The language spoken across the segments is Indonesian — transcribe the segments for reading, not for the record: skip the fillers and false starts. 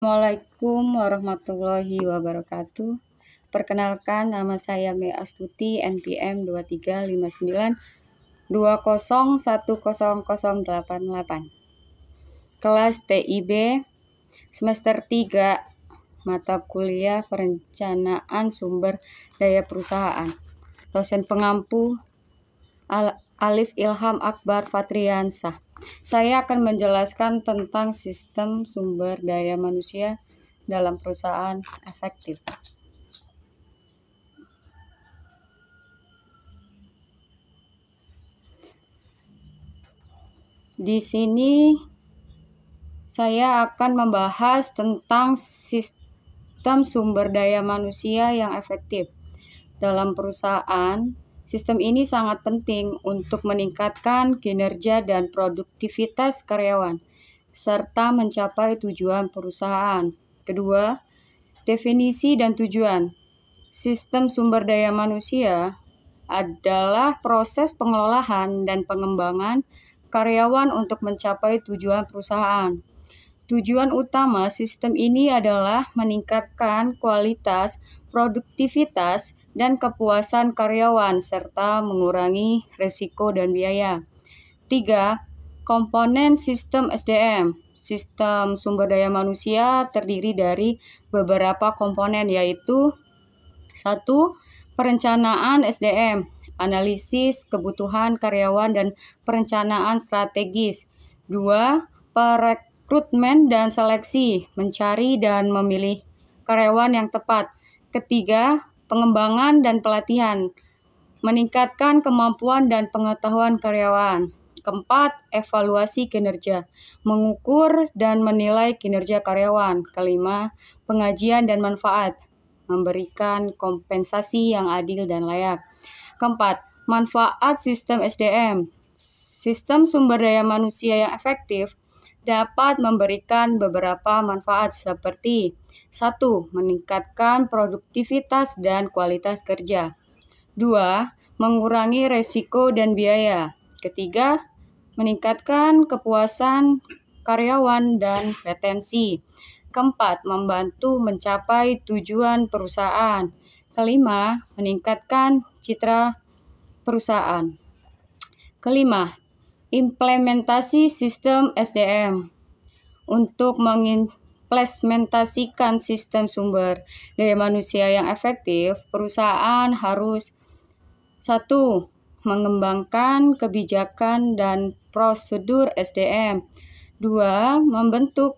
Assalamualaikum warahmatullahi wabarakatuh. Perkenalkan, nama saya Mei Astuti, NPM 235920100088. Kelas TIB semester 3, mata kuliah Perencanaan Sumber Daya Perusahaan. Dosen pengampu Alif Ilham Akbar Fatriansah. Saya akan menjelaskan tentang sistem sumber daya manusia dalam perusahaan efektif. Di sini saya akan membahas tentang sistem sumber daya manusia yang efektif dalam perusahaan. Sistem ini sangat penting untuk meningkatkan kinerja dan produktivitas karyawan, serta mencapai tujuan perusahaan. Kedua, definisi dan tujuan. Sistem sumber daya manusia adalah proses pengelolaan dan pengembangan karyawan untuk mencapai tujuan perusahaan. Tujuan utama sistem ini adalah meningkatkan kualitas, produktivitas, dan kepuasan karyawan, serta mengurangi risiko dan biaya. 3. Komponen sistem SDM. Sistem sumber daya manusia terdiri dari beberapa komponen, yaitu 1. Perencanaan SDM, analisis kebutuhan karyawan dan perencanaan strategis. 2. Perekrutmen dan seleksi, mencari dan memilih karyawan yang tepat. Ketiga, pengembangan dan pelatihan, meningkatkan kemampuan dan pengetahuan karyawan. Keempat, evaluasi kinerja, mengukur dan menilai kinerja karyawan. Kelima, pengajian dan manfaat, memberikan kompensasi yang adil dan layak. Keempat, manfaat sistem SDM. Sistem sumber daya manusia yang efektif dapat memberikan beberapa manfaat seperti 1. Meningkatkan produktivitas dan kualitas kerja. 2. Mengurangi resiko dan biaya. Ketiga, meningkatkan kepuasan karyawan dan retensi. Keempat, membantu mencapai tujuan perusahaan. Kelima, meningkatkan citra perusahaan. Kelima, implementasi sistem SDM. Untuk mengimplementasikan sistem sumber daya manusia yang efektif, perusahaan harus 1. Mengembangkan kebijakan dan prosedur SDM. 2. Membentuk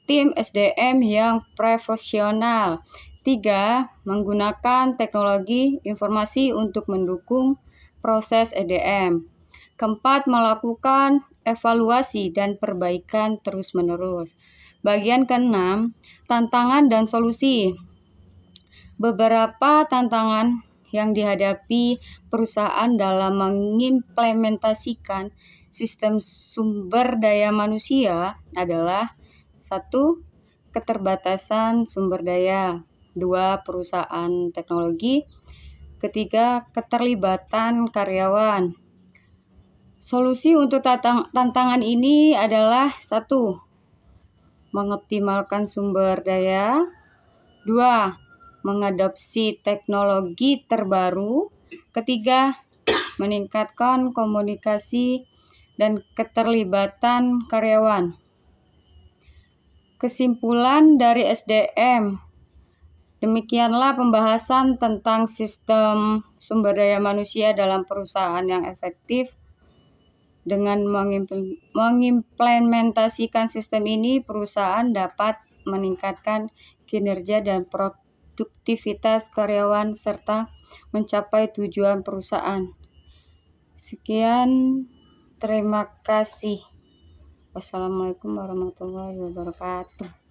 tim SDM yang profesional. 3. Menggunakan teknologi informasi untuk mendukung proses SDM. Keempat, melakukan evaluasi dan perbaikan terus-menerus. Bagian ke-6, tantangan dan solusi. Beberapa tantangan yang dihadapi perusahaan dalam mengimplementasikan sistem sumber daya manusia adalah 1. Keterbatasan sumber daya. 2. Perusahaan teknologi. Ketiga, keterlibatan karyawan. Solusi untuk tantangan ini adalah 1. Mengoptimalkan sumber daya. 2. Mengadopsi teknologi terbaru. Ketiga, meningkatkan komunikasi dan keterlibatan karyawan. Kesimpulan dari SDM. Demikianlah pembahasan tentang sistem sumber daya manusia dalam perusahaan yang efektif. Dengan mengimplementasikan sistem ini, perusahaan dapat meningkatkan kinerja dan produktivitas karyawan serta mencapai tujuan perusahaan. Sekian, terima kasih. Wassalamualaikum warahmatullahi wabarakatuh.